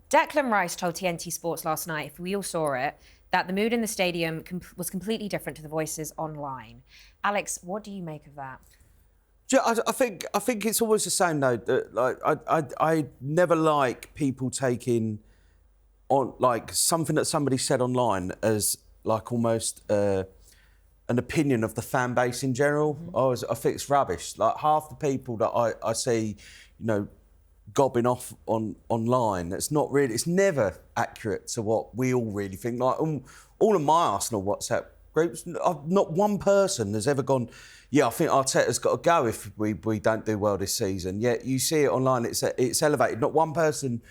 Declan Rice told TNT Sports last night, if we all saw it, that the mood in the stadium was completely different to the voices online. Alex, what do you make of that? Yeah, I think it's always the same though. That, like, I never like people taking on like something that somebody said online as like almost an opinion of the fan base in general. I think it's rubbish. Like half the people that I see, gobbing off online, it's never accurate to what we all really think. Like all of my Arsenal WhatsApp groups, not one person has ever gone, yeah, I think Arteta's got to go if we don't do well this season. Yet you see it online, it's elevated. Not one person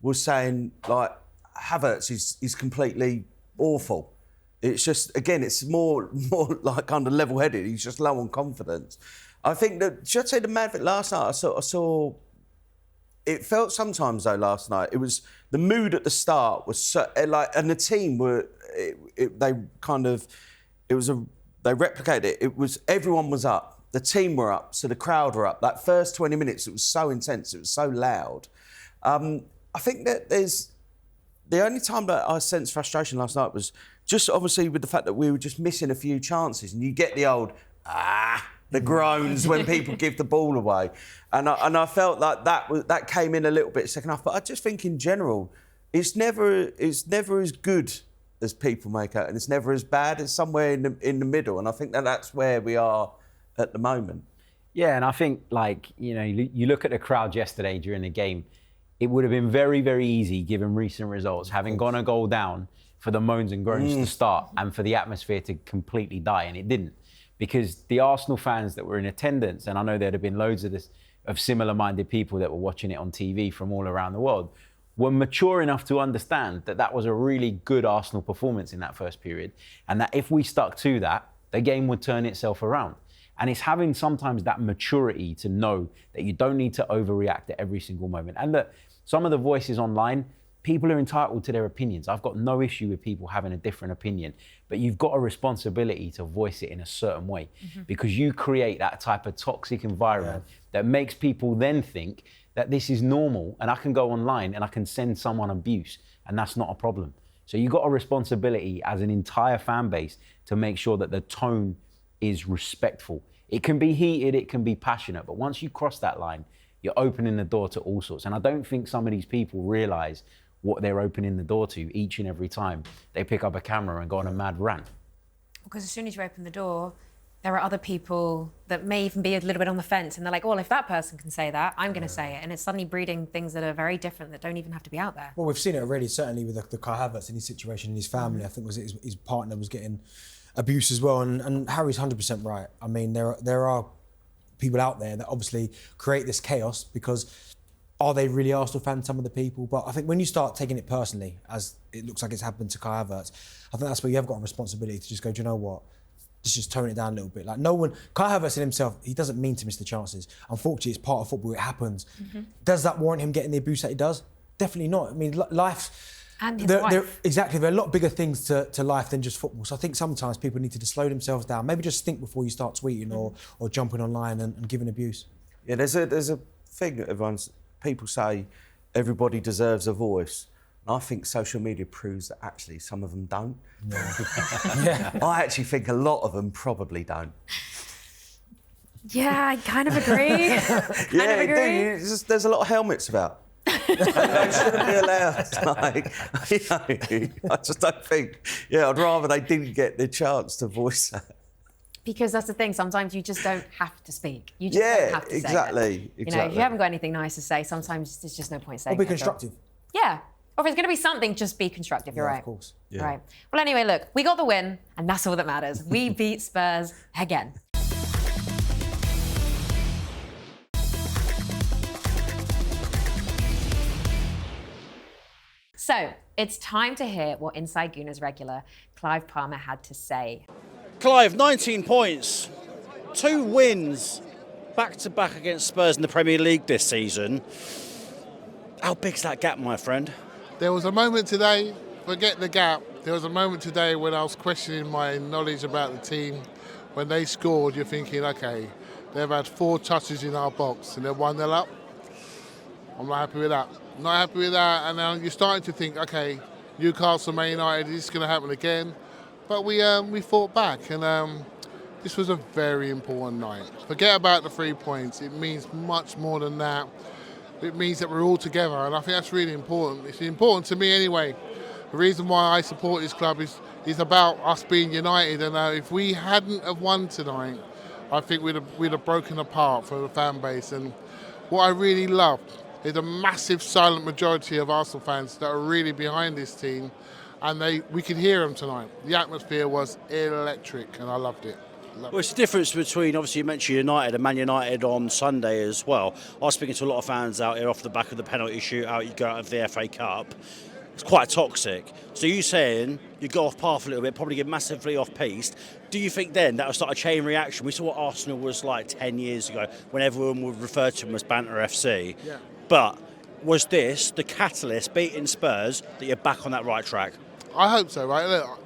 was saying like Havertz is completely awful. It's just, again, it's more like kind of level-headed. He's just low on confidence. I think that, should I say the mad bit last night? I saw. It felt sometimes though last night. It was the mood at the start was so and the team were. They replicated it. It was everyone was up. The team were up, so the crowd were up. That first 20 minutes, it was so intense. It was so loud. I think that there's the only time that I sensed frustration last night was just obviously with the fact that we were just missing a few chances, and you get the old the groans when people give the ball away, and I felt like that came in a little bit second half. But I just think in general, it's never as good as people make out, and it's never as bad. It's somewhere in the middle, and I think that's where we are at the moment. Yeah, and I think you look at the crowd yesterday during the game. It would have been very, very easy, given recent results, having gone a goal down, for the moans and groans to start and for the atmosphere to completely die, and it didn't. Because the Arsenal fans that were in attendance, and I know there'd have been loads of similar-minded people that were watching it on TV from all around the world, were mature enough to understand that that was a really good Arsenal performance in that first period, and that if we stuck to that, the game would turn itself around. And it's having sometimes that maturity to know that you don't need to overreact at every single moment. And look, some of the voices online, people are entitled to their opinions. I've got no issue with people having a different opinion, but you've got a responsibility to voice it in a certain way because you create that type of toxic environment that makes people then think that this is normal and I can go online and I can send someone abuse and that's not a problem. So you've got a responsibility as an entire fan base to make sure that the tone is respectful. It can be heated, it can be passionate, but once you cross that line, you're opening the door to all sorts. And I don't think some of these people realise what they're opening the door to each and every time they pick up a camera and go on a mad rant. Because as soon as you open the door, there are other people that may even be a little bit on the fence, and they're like, well, if that person can say that, I'm going to say it. And it's suddenly breeding things that are very different that don't even have to be out there. Well, we've seen it already, certainly with the Kai Havertz in his situation in his family. I think his partner was getting abuse as well, and Harry's 100% right. I mean, there are people out there that obviously create this chaos because are they really Arsenal fans, some of the people? But I think when you start taking it personally, as it looks like it's happened to Kai Havertz, I think that's where you have got a responsibility to just go, do you know what? Let's just tone it down a little bit. Like Kai Havertz in himself, he doesn't mean to miss the chances. Unfortunately, it's part of football, it happens. Does that warrant him getting the abuse that he does? Definitely not. I mean, life... And his wife. Exactly, there are a lot bigger things to life than just football. So I think sometimes people need to just slow themselves down. Maybe just think before you start tweeting or jumping online and giving abuse. Yeah, there's a thing that people say everybody deserves a voice. And I think social media proves that actually some of them don't. Yeah. I actually think a lot of them probably don't. Yeah, I kind of agree. There's a lot of helmets about. They shouldn't be allowed. I just don't think. Yeah, I'd rather they didn't get the chance to voice that. Because that's the thing. Sometimes you just don't have to speak. You just don't have to say it. Exactly. If you haven't got anything nice to say, sometimes there's just no point saying it. Or be constructive. Yeah. Or if it's going to be something, just be constructive. You're right. Of course. Yeah. Right. Well, anyway, look, we got the win, and that's all that matters. We beat Spurs again. So, it's time to hear what Inside Gooners regular Clive Palmer had to say. Clive, 19 points, 2 wins back-to-back against Spurs in the Premier League this season. How big's that gap, my friend? There was a moment today, forget the gap, there was a moment today when I was questioning my knowledge about the team. When they scored, you're thinking, OK, they've had 4 touches in our box and they're 1-0 up. I'm not happy with that. Not happy with that. And now you're starting to think, okay, Newcastle, Man United, this is going to happen again. But we fought back, and this was a very important night. Forget about the 3 points. It means much more than that. It means that we're all together, and I think that's really important. It's important to me anyway. The reason why I support this club is about us being united, and if we hadn't have won tonight, I think we'd have broken apart for the fan base. And what I really love is a massive silent majority of Arsenal fans that are really behind this team, and we could hear them tonight. The atmosphere was electric, and I loved it. Well, it's the difference between, obviously, you mentioned United and Man United on Sunday as well. I was speaking to a lot of fans out here off the back of the penalty shootout you go out of the FA Cup. It's quite toxic. So you saying you go off path a little bit, probably get massively off piste. Do you think then that will start a chain reaction? We saw what Arsenal was like 10 years ago when everyone would refer to them as Banter FC. Yeah. But was this the catalyst, beating Spurs, that you're back on that right track? I hope so, right? Look,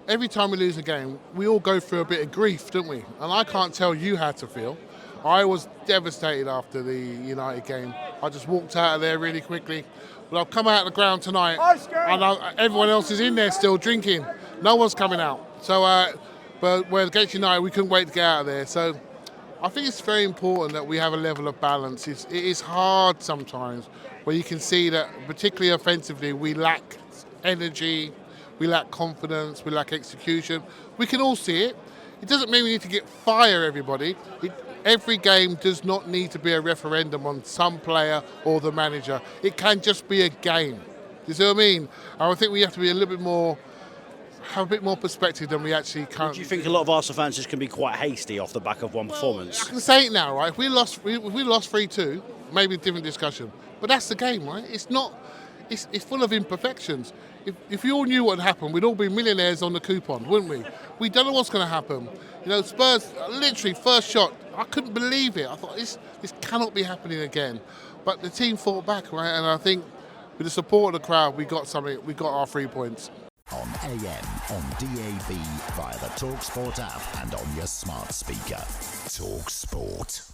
every time we lose a game, we all go through a bit of grief, don't we? And I can't tell you how to feel. I was devastated after the United game. I just walked out of there really quickly. But I've come out of the ground tonight, and everyone else is in there still drinking. No one's coming out. So, but against United, we couldn't wait to get out of there. So, I think it's very important that we have a level of balance. It is hard sometimes where you can see that, particularly offensively, we lack energy, we lack confidence, we lack execution. We can all see it. It doesn't mean we need to fire everybody. Every game does not need to be a referendum on some player or the manager. It can just be a game. You see what I mean? And I think we have to be a little bit more, have a bit more perspective than we actually currently. Do you think a lot of Arsenal fans just can be quite hasty off the back of one performance? I can say it now, right? If we lost 3-2, maybe a different discussion. But that's the game, right? It's not. It's full of imperfections. If we all knew what had happened, we'd all be millionaires on the coupon, wouldn't we? We don't know what's going to happen. You know, Spurs, literally, first shot, I couldn't believe it. I thought, this cannot be happening again. But the team fought back, right? And I think with the support of the crowd, we got something. We got our 3 points. On AM, on DAB, via the talkSPORT app and on your smart speaker. talkSPORT.